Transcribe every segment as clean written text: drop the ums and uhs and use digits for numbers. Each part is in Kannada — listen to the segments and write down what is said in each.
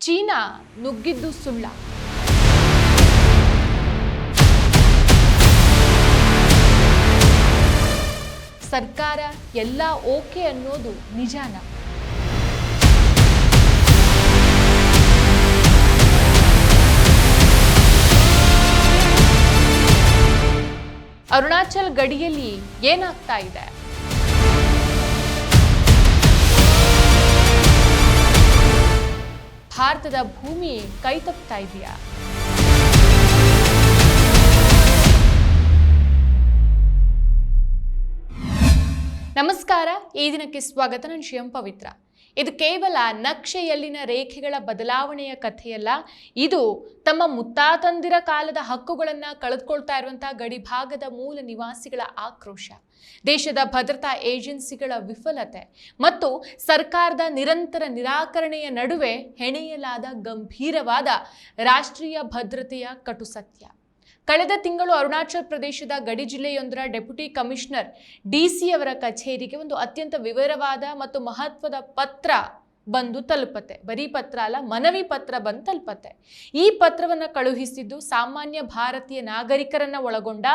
ಚೀನಾ ನುಗ್ಗಿದ್ದು ಸುಳ್ಳ? ಸರ್ಕಾರ ಎಲ್ಲ ಓಕೆ ಅನ್ನೋದು ನಿಜಾನ? ಅರುಣಾಚಲ್ ಗಡಿಯಲ್ಲಿ ಏನಾಗ್ತಾ ಇದೆ? ಭಾರತದ ಭೂಮಿ ಕೈ ತಪ್ಪುತ್ತಾ ಇದೆಯಾ? ನಮಸ್ಕಾರ, ಈ ದಿನಕ್ಕೆ ಸ್ವಾಗತ. ನಾನು ಶ್ರೀಯಂ ಪವಿತ್ರ. ಇದು ಕೇವಲ ನಕ್ಷೆಯಲ್ಲಿನ ರೇಖೆಗಳ ಬದಲಾವಣೆಯ ಕಥೆಯಲ್ಲ. ಇದು ತಮ್ಮ ಮುತ್ತಾತಂದಿರ ಕಾಲದ ಹಕ್ಕುಗಳನ್ನು ಕಳೆದುಕೊಳ್ತಾ ಇರುವಂತಹ ಗಡಿಭಾಗದ ಮೂಲ ನಿವಾಸಿಗಳ ಆಕ್ರೋಶ, ದೇಶದ ಭದ್ರತಾ ಏಜೆನ್ಸಿಗಳ ವಿಫಲತೆ ಮತ್ತು ಸರ್ಕಾರದ ನಿರಂತರ ನಿರಾಕರಣೆಯ ನಡುವೆ ಹೆಣೆಯಲಾದ ಗಂಭೀರವಾದ ರಾಷ್ಟ್ರೀಯ ಭದ್ರತೆಯ ಕಟು ಸತ್ಯ. ಕಳೆದ ತಿಂಗಳು ಅರುಣಾಚಲ್ ಪ್ರದೇಶದ ಗಡಿ ಜಿಲ್ಲೆಯೊಂದರ ಡೆಪ್ಯೂಟಿ ಕಮಿಷನರ್ ಡಿಸಿ ಅವರ ಕಚೇರಿಗೆ ಒಂದು ಅತ್ಯಂತ ವಿವರವಾದ ಮತ್ತು ಮಹತ್ವದ ಪತ್ರ ಬಂದು ತಲುಪತ್ತೆ. ಬರೀ ಪತ್ರ ಅಲ್ಲ, ಮನವಿ ಪತ್ರ ಬಂದು ತಲುಪತ್ತೆ. ಈ ಪತ್ರವನ್ನು ಕಳುಹಿಸಿದ್ದು ಸಾಮಾನ್ಯ ಭಾರತೀಯ ನಾಗರಿಕರನ್ನ ಒಳಗೊಂಡ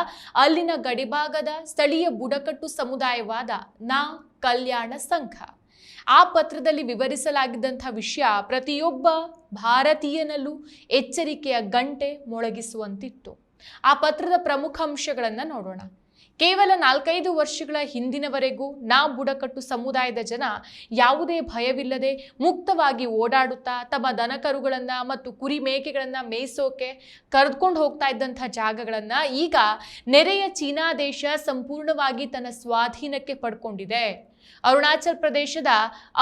ಅಲ್ಲಿನ ಗಡಿಭಾಗದ ಸ್ಥಳೀಯ ಬುಡಕಟ್ಟು ಸಮುದಾಯವಾದ ನಾ ಕಲ್ಯಾಣ ಸಂಘ. ಆ ಪತ್ರದಲ್ಲಿ ವಿವರಿಸಲಾಗಿದ್ದಂಥ ವಿಷಯ ಪ್ರತಿಯೊಬ್ಬ ಭಾರತೀಯನಲ್ಲೂ ಎಚ್ಚರಿಕೆಯ ಗಂಟೆ ಮೊಳಗಿಸುವಂತಿತ್ತು. ಆ ಪತ್ರದ ಪ್ರಮುಖ ಅಂಶಗಳನ್ನು ನೋಡೋಣ. ಕೇವಲ 4-5 ವರ್ಷಗಳ ಹಿಂದಿನವರೆಗೂ ನಾ ಬುಡಕಟ್ಟು ಸಮುದಾಯದ ಜನ ಯಾವುದೇ ಭಯವಿಲ್ಲದೆ ಮುಕ್ತವಾಗಿ ಓಡಾಡುತ್ತಾ ತಮ್ಮ ದನಕರುಗಳನ್ನು ಮತ್ತು ಕುರಿ ಮೇಕೆಗಳನ್ನು ಮೇಯಿಸೋಕೆ ಕರೆದುಕೊಂಡು ಹೋಗ್ತಾ ಇದ್ದಂಥ ಜಾಗಗಳನ್ನು ಈಗ ನೆರೆಯ ಚೀನಾ ದೇಶ ಸಂಪೂರ್ಣವಾಗಿ ತನ್ನ ಸ್ವಾಧೀನಕ್ಕೆ ಪಡ್ಕೊಂಡಿದೆ. ಅರುಣಾಚಲ್ ಪ್ರದೇಶದ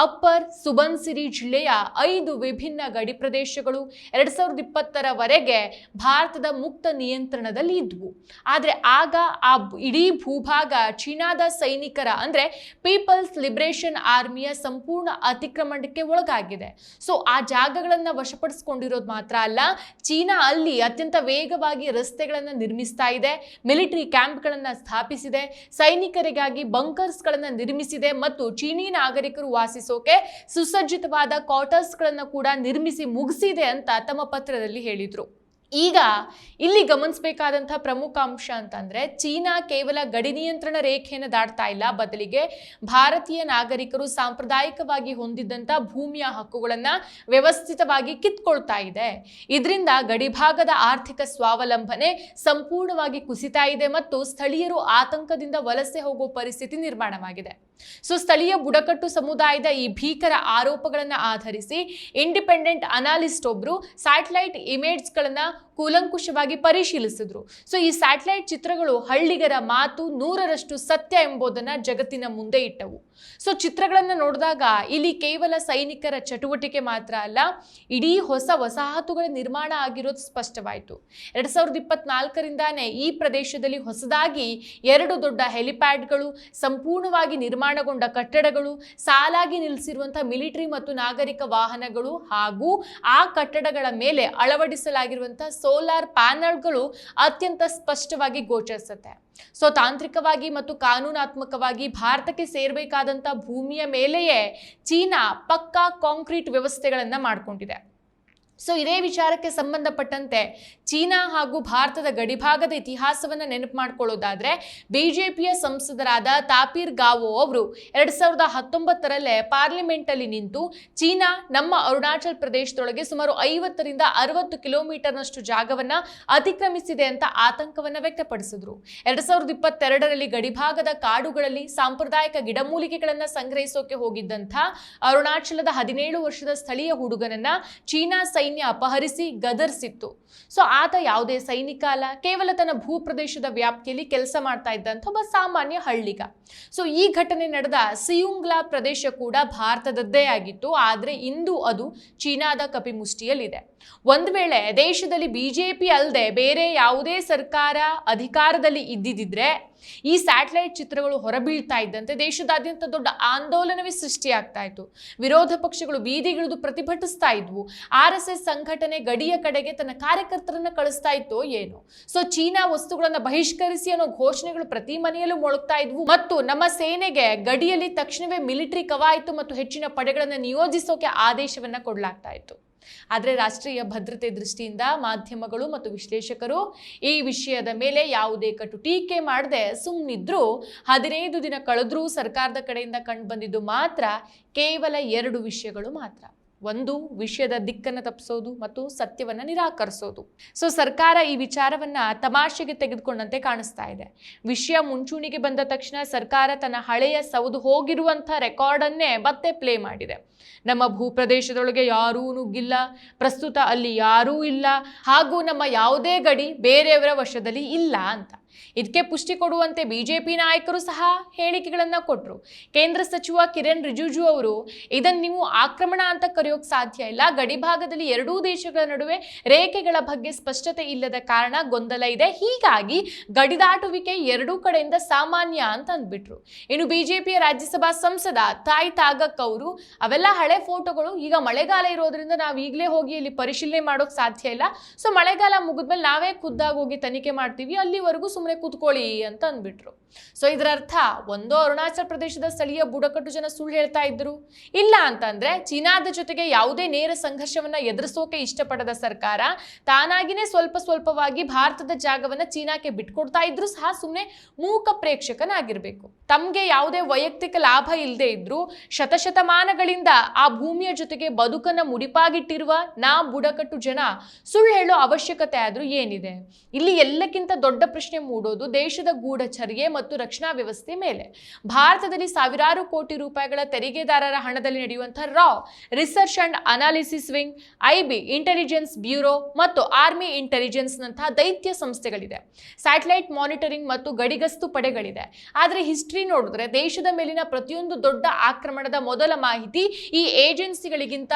ಅಪ್ಪರ್ ಸುಬನ್ಸಿರಿ ಜಿಲ್ಲೆಯ 5 ವಿಭಿನ್ನ ಗಡಿ ಪ್ರದೇಶಗಳು 2020ರವರೆಗೆ ಭಾರತದ ಮುಕ್ತ ನಿಯಂತ್ರಣದಲ್ಲಿ ಇದ್ವು. ಆದರೆ ಆಗ ಆ ಇಡೀ ಭೂಭಾಗ ಚೀನಾದ ಸೈನಿಕರ ಅಂದ್ರೆ ಪೀಪಲ್ಸ್ ಲಿಬರೇಷನ್ ಆರ್ಮಿಯ ಸಂಪೂರ್ಣ ಅತಿಕ್ರಮಣಕ್ಕೆ ಒಳಗಾಗಿದೆ. ಸೊ ಆ ಜಾಗಗಳನ್ನು ವಶಪಡಿಸಿಕೊಂಡಿರೋದು ಮಾತ್ರ ಅಲ್ಲ, ಚೀನಾ ಅಲ್ಲಿ ಅತ್ಯಂತ ವೇಗವಾಗಿ ರಸ್ತೆಗಳನ್ನು ನಿರ್ಮಿಸ್ತಾ ಇದೆ, ಮಿಲಿಟರಿ ಕ್ಯಾಂಪ್ಗಳನ್ನು ಸ್ಥಾಪಿಸಿದೆ, ಸೈನಿಕರಿಗಾಗಿ ಬಂಕರ್ಸ್ಗಳನ್ನು ನಿರ್ಮಿಸಿದೆ ಮತ್ತು ಚೀನಿ ನಾಗರಿಕರು ವಾಸಿಸೋಕೆ ಸುಸಜ್ಜಿತವಾದ ಕ್ವಾರ್ಟರ್ಸ್ಗಳನ್ನು ಕೂಡ ನಿರ್ಮಿಸಿ ಮುಗಿಸಿದೆ ಅಂತ ತಮ್ಮ ಪತ್ರದಲ್ಲಿ ಹೇಳಿದ್ರು. ಈಗ ಇಲ್ಲಿ ಗಮನಿಸಬೇಕಾದಂತಹ ಪ್ರಮುಖ ಅಂಶ ಅಂತಂದ್ರೆ, ಚೀನಾ ಕೇವಲ ಗಡಿ ನಿಯಂತ್ರಣ ರೇಖೆಯನ್ನು ದಾಟ್ತಾ ಇಲ್ಲ, ಬದಲಿಗೆ ಭಾರತೀಯ ನಾಗರಿಕರು ಸಾಂಪ್ರದಾಯಿಕವಾಗಿ ಹೊಂದಿದ್ದಂಥ ಭೂಮಿಯ ಹಕ್ಕುಗಳನ್ನು ವ್ಯವಸ್ಥಿತವಾಗಿ ಕಿತ್ಕೊಳ್ತಾ ಇದೆ. ಇದರಿಂದ ಗಡಿಭಾಗದ ಆರ್ಥಿಕ ಸ್ವಾವಲಂಬನೆ ಸಂಪೂರ್ಣವಾಗಿ ಕುಸಿತಾ ಇದೆ ಮತ್ತು ಸ್ಥಳೀಯರು ಆತಂಕದಿಂದ ವಲಸೆ ಹೋಗುವ ಪರಿಸ್ಥಿತಿ ನಿರ್ಮಾಣವಾಗಿದೆ. ಸೊ ಸ್ಥಳೀಯ ಬುಡಕಟ್ಟು ಸಮುದಾಯದ ಈ ಭೀಕರ ಆರೋಪಗಳನ್ನು ಆಧರಿಸಿ ಇಂಡಿಪೆಂಡೆಂಟ್ ಅನಾಲಿಸ್ಟ್ ಒಬ್ರು ಸ್ಯಾಟಲೈಟ್ ಇಮೇಜ್ಗಳನ್ನ ಕೂಲಂಕುಷವಾಗಿ ಪರಿಶೀಲಿಸಿದ್ರು. ಸೊ ಈ ಸ್ಯಾಟಲೈಟ್ ಚಿತ್ರಗಳು ಹಳ್ಳಿಗರ ಮಾತು 100ರಷ್ಟು ಸತ್ಯ ಎಂಬುದನ್ನ ಜಗತ್ತಿನ ಮುಂದೆ ಇಟ್ಟವು. ಸೊ ಚಿತ್ರಗಳನ್ನು ನೋಡಿದಾಗ ಇಲ್ಲಿ ಕೇವಲ ಸೈನಿಕರ ಚಟುವಟಿಕೆ ಮಾತ್ರ ಅಲ್ಲ, ಇಡೀ ಹೊಸ ವಸಾಹತುಗಳ ನಿರ್ಮಾಣ ಆಗಿರೋದು ಸ್ಪಷ್ಟವಾಯಿತು. 2024ರಿಂದಾನೇ ಈ ಪ್ರದೇಶದಲ್ಲಿ ಹೊಸದಾಗಿ 2 ದೊಡ್ಡ ಹೆಲಿಪ್ಯಾಡ್ಗಳು, ಸಂಪೂರ್ಣವಾಗಿ ನಿರ್ಮಾಣಗೊಂಡ ಕಟ್ಟಡಗಳು, ಸಾಲಾಗಿ ನಿಲ್ಲಿಸಿರುವಂತಹ ಮಿಲಿಟರಿ ಮತ್ತು ನಾಗರಿಕ ವಾಹನಗಳು ಹಾಗೂ ಆ ಕಟ್ಟಡಗಳ ಮೇಲೆ ಅಳವಡಿಸಲಾಗಿರುವಂತಹ ಸೋಲಾರ್ ಪ್ಯಾನಲ್ಗಳು ಅತ್ಯಂತ ಸ್ಪಷ್ಟವಾಗಿ ಗೋಚರಿಸುತ್ತೆ. ಸೊ ತಾಂತ್ರಿಕವಾಗಿ ಮತ್ತು ಕಾನೂನಾತ್ಮಕವಾಗಿ ಭಾರತಕ್ಕೆ ಸೇರಬೇಕಾದಂಥ ಭೂಮಿಯ ಮೇಲೆಯೇ ಚೀನಾ ಪಕ್ಕಾ ಕಾಂಕ್ರೀಟ್ ವ್ಯವಸ್ಥೆಗಳನ್ನು ಮಾಡಿಕೊಂಡಿದೆ. ಸೊ ಇದೇ ವಿಚಾರಕ್ಕೆ ಸಂಬಂಧಪಟ್ಟಂತೆ ಚೀನಾ ಹಾಗೂ ಭಾರತದ ಗಡಿಭಾಗದ ಇತಿಹಾಸವನ್ನು ನೆನಪು ಮಾಡ್ಕೊಳ್ಳೋದಾದ್ರೆ, ಬಿಜೆಪಿಯ ಸಂಸದರಾದ ತಾಪೀರ್ ಗಾವೋ ಅವರು 2019ರಲ್ಲೇ ಪಾರ್ಲಿಮೆಂಟ್ ಅಲ್ಲಿ ನಿಂತು ಚೀನಾ ನಮ್ಮ ಅರುಣಾಚಲ್ ಪ್ರದೇಶದೊಳಗೆ ಸುಮಾರು 50ರಿಂದ 60 ಕಿಲೋಮೀಟರ್ನಷ್ಟು ಜಾಗವನ್ನ ಅತಿಕ್ರಮಿಸಿದೆ ಅಂತ ಆತಂಕವನ್ನ ವ್ಯಕ್ತಪಡಿಸಿದ್ರು. 2022ರಲ್ಲಿ ಗಡಿಭಾಗದ ಕಾಡುಗಳಲ್ಲಿ ಸಾಂಪ್ರದಾಯಿಕ ಗಿಡಮೂಲಿಕೆಗಳನ್ನ ಸಂಗ್ರಹಿಸೋಕೆ ಹೋಗಿದ್ದಂಥ ಅರುಣಾಚಲದ 17 ವರ್ಷದ ಸ್ಥಳೀಯ ಹುಡುಗನನ್ನ ಚೀನಾ ಸೈನ್ಯ ಅಪಹರಿಸಿ ಗದರ್ಸಿತ್ತು. ಸೊ ಆತ ಯಾವುದೇ ಸೈನಿಕ ಅಲ್ಲ, ಕೇವಲ ತನ್ನ ಭೂಪ್ರದೇಶದ ವ್ಯಾಪ್ತಿಯಲ್ಲಿ ಕೆಲಸ ಮಾಡ್ತಾ ಇದ್ದಂಥ ಒಬ್ಬ ಸಾಮಾನ್ಯ ಹಳ್ಳಿಗ. ಸೊ ಈ ಘಟನೆ ನಡೆದ ಸಿಯುಂಗ್ಲಾ ಪ್ರದೇಶ ಕೂಡ ಭಾರತದದ್ದೇ ಆಗಿತ್ತು, ಆದರೆ ಇಂದು ಅದು ಚೀನಾದ ಕಪಿಮುಷ್ಟಿಯಲ್ಲಿದೆ. ಒಂದು ವೇಳೆ ದೇಶದಲ್ಲಿ ಬಿಜೆಪಿ ಅಲ್ಲದೆ ಬೇರೆ ಯಾವುದೇ ಸರ್ಕಾರ ಅಧಿಕಾರದಲ್ಲಿ ಇದ್ದಿದ್ರೆ ಈ ಸ್ಯಾಟಲೈಟ್ ಚಿತ್ರಗಳು ಹೊರಬೀಳ್ತಾ ಇದ್ದಂತೆ ದೇಶದಾದ್ಯಂತ ದೊಡ್ಡ ಆಂದೋಲನವೇ ಸೃಷ್ಟಿಯಾಗ್ತಾ ಇತ್ತು. ವಿರೋಧ ಪಕ್ಷಗಳು ಬೀದಿಗಿಳಿದು ಪ್ರತಿಭಟಿಸ್ತಾ ಇದ್ವು. RSS ಸಂಘಟನೆ ಗಡಿಯ ಕಡೆಗೆ ತನ್ನ ಕಾರ್ಯಕರ್ತರನ್ನ ಕಳಿಸ್ತಾ ಇತ್ತೋ ಏನೋ. ಸೊ ಚೀನಾ ವಸ್ತುಗಳನ್ನ ಬಹಿಷ್ಕರಿಸಿ ಅನ್ನೋ ಘೋಷಣೆಗಳು ಪ್ರತಿ ಮನೆಯಲ್ಲೂ ಮೊಳಗ್ತಾ ಇದ್ವು ಮತ್ತು ನಮ್ಮ ಸೇನೆಗೆ ಗಡಿಯಲ್ಲಿ ತಕ್ಷಣವೇ ಮಿಲಿಟರಿ ಕವಾಯಿತು ಮತ್ತು ಹೆಚ್ಚಿನ ಪಡೆಗಳನ್ನು ನಿಯೋಜಿಸೋಕೆ ಆದೇಶವನ್ನ ಕೊಡಲಾಗ್ತಾ ಇತ್ತು. ಆದರೆ ರಾಷ್ಟ್ರೀಯ ಭದ್ರತೆ ದೃಷ್ಟಿಯಿಂದ ಮಾಧ್ಯಮಗಳು ಮತ್ತು ವಿಶ್ಲೇಷಕರು ಈ ವಿಷಯದ ಮೇಲೆ ಯಾವುದೇ ಕಟು ಟೀಕೆ ಮಾಡದೆ ಸುಮ್ಮನಿದ್ರು. 15 ದಿನ ಕಳೆದ್ರೂ ಸರ್ಕಾರದ ಕಡೆಯಿಂದ ಕಂಡು ಬಂದಿದ್ದು ಮಾತ್ರ ಕೇವಲ 2 ವಿಷಯಗಳು ಮಾತ್ರ. ಒಂದು, ವಿಷಯದ ದಿಕ್ಕನ್ನು ತಪ್ಪಿಸೋದು ಮತ್ತು ಸತ್ಯವನ್ನ ನಿರಾಕರಿಸೋದು. ಸೊ ಸರ್ಕಾರ ಈ ವಿಚಾರವನ್ನ ತಮಾಷೆಗೆ ತೆಗೆದುಕೊಂಡಂತೆ ಕಾಣಿಸ್ತಾ ಇದೆ. ವಿಷಯ ಮುಂಚೂಣಿಗೆ ಬಂದ ತಕ್ಷಣ ಸರ್ಕಾರ ತನ್ನ ಹಳೆಯ ಸೌದು ಹೋಗಿರುವಂಥ ರೆಕಾರ್ಡನ್ನೇ ಮತ್ತೆ ಪ್ಲೇ ಮಾಡಿದೆ. ನಮ್ಮ ಭೂಪ್ರದೇಶದೊಳಗೆ ಯಾರೂ ನುಗ್ಗಿಲ್ಲ, ಪ್ರಸ್ತುತ ಅಲ್ಲಿ ಯಾರೂ ಇಲ್ಲ, ಹಾಗೂ ನಮ್ಮ ಯಾವುದೇ ಗಡಿ ಬೇರೆಯವರ ವಶದಲ್ಲಿ ಇಲ್ಲ ಅಂತ. ಇದಕ್ಕೆ ಪುಷ್ಟಿ ಕೊಡುವಂತೆ ಬಿಜೆಪಿ ನಾಯಕರು ಸಹ ಹೇಳಿಕೆಗಳನ್ನ ಕೊಟ್ಟರು. ಕೇಂದ್ರ ಸಚಿವ ಕಿರಣ್ ರಿಜಿಜು ಅವರು ಇದನ್ನು ನೀವು ಆಕ್ರಮಣ ಅಂತ ಕರೆಯೋಕೆ ಸಾಧ್ಯ ಇಲ್ಲ, ಗಡಿ ಭಾಗದಲ್ಲಿ ಎರಡೂ ದೇಶಗಳ ನಡುವೆ ರೇಖೆಗಳ ಬಗ್ಗೆ ಸ್ಪಷ್ಟತೆ ಇಲ್ಲದ ಕಾರಣ ಗೊಂದಲ ಇದೆ, ಹೀಗಾಗಿ ಗಡಿ ದಾಟುವಿಕೆ ಎರಡೂ ಕಡೆಯಿಂದ ಸಾಮಾನ್ಯ ಅಂತ ಅಂದ್ಬಿಟ್ರು. ಇನ್ನು ಬಿಜೆಪಿಯ ರಾಜ್ಯಸಭಾ ಸಂಸದ ತಾಯಿ ತಾಗಕ್ ಅವರು ಅವೆಲ್ಲ ಹಳೆ ಫೋಟೋಗಳು, ಈಗ ಮಳೆಗಾಲ ಇರೋದ್ರಿಂದ ನಾವು ಈಗಲೇ ಹೋಗಿ ಇಲ್ಲಿ ಪರಿಶೀಲನೆ ಮಾಡೋಕೆ ಸಾಧ್ಯ ಇಲ್ಲ, ಸೊ ಮಳೆಗಾಲ ಮುಗಿದ್ಮೇಲೆ ನಾವೇ ಖುದ್ದಾಗಿ ಹೋಗಿ ತನಿಖೆ ಮಾಡ್ತೀವಿ, ಅಲ್ಲಿವರೆಗೂ ಸುಮ್ಮನೆ ಕೂತ್ಕೊಳ್ಳಿ ಅಂತ ಅಂದ್ಬಿಟ್ರು. ಸೊ ಇದರ ಅರ್ಥ ಒಂದೋ ಅರುಣಾಚಲ ಪ್ರದೇಶದ ಸ್ಥಳೀಯ ಬುಡಕಟ್ಟು ಜನ ಸುಳ್ಳು ಹೇಳ್ತಾ ಇದ್ರು, ಇಲ್ಲ ಅಂತಂದ್ರೆ ಚೀನಾದ ಜೊತೆಗೆ ಯಾವುದೇ ನೇರ ಸಂಘರ್ಷವನ್ನ ಎದುರಿಸೋಕೆ ಇಷ್ಟಪಡದ ಸರ್ಕಾರ ತಾನಾಗಿನೇ ಸ್ವಲ್ಪವಾಗಿ ಭಾರತದ ಜಾಗವನ್ನ ಚೀನಾಕ್ಕೆ ಬಿಟ್ಕೊಡ್ತಾ ಇದ್ರು ಸಹ ಸುಮ್ಮನೆ ಮೂಕ ಪ್ರೇಕ್ಷಕನಾಗಿರ್ಬೇಕು. ತಮ್ಗೆ ಯಾವುದೇ ವೈಯಕ್ತಿಕ ಲಾಭ ಇಲ್ಲದೆ ಇದ್ರು ಶತಶತಮಾನಗಳಿಂದ ಆ ಭೂಮಿಯ ಜೊತೆಗೆ ಬದುಕನ್ನ ಮುಡಿಪಾಗಿಟ್ಟಿರುವ ಬುಡಕಟ್ಟು ಜನ ಸುಳ್ಳು ಹೇಳೋ ಅವಶ್ಯಕತೆ ಆದ್ರೂ ಏನಿದೆ? ಇಲ್ಲಿ ಎಲ್ಲಕ್ಕಿಂತ ದೊಡ್ಡ ಪ್ರಶ್ನೆ ಮೂಡೋದು ದೇಶದ ಗೂಢಚರ್ಯೆ ಮತ್ತು ರಕ್ಷಣಾ ವ್ಯವಸ್ಥೆ ಮೇಲೆ. ಭಾರತದಲ್ಲಿ ಸಾವಿರಾರು ಕೋಟಿ ರೂಪಾಯಿಗಳ ತೆರಿಗೆದಾರರ ಹಣದಲ್ಲಿ ನಡೆಯುವಂತಹ ರಾ research and analysis wing, IB intelligence bureau ಮತ್ತು ಆರ್ಮಿ ಇಂಟೆಲಿಜೆನ್ಸ್ ನಂತಹ ದೈತ್ಯ ಸಂಸ್ಥೆಗಳಿದೆ. ಸ್ಯಾಟಲೈಟ್ ಮಾನಿಟರಿಂಗ್ ಮತ್ತು ಗಡಿಗಸ್ತು ಪಡೆಗಳಿದೆ. ಆದರೆ ಹಿಸ್ಟ್ರಿ ನೋಡಿದ್ರೆ ದೇಶದ ಮೇಲಿನ ಪ್ರತಿಯೊಂದು ದೊಡ್ಡ ಆಕ್ರಮಣದ ಮೊದಲ ಮಾಹಿತಿ ಈ ಏಜೆನ್ಸಿಗಳಿಗಿಂತ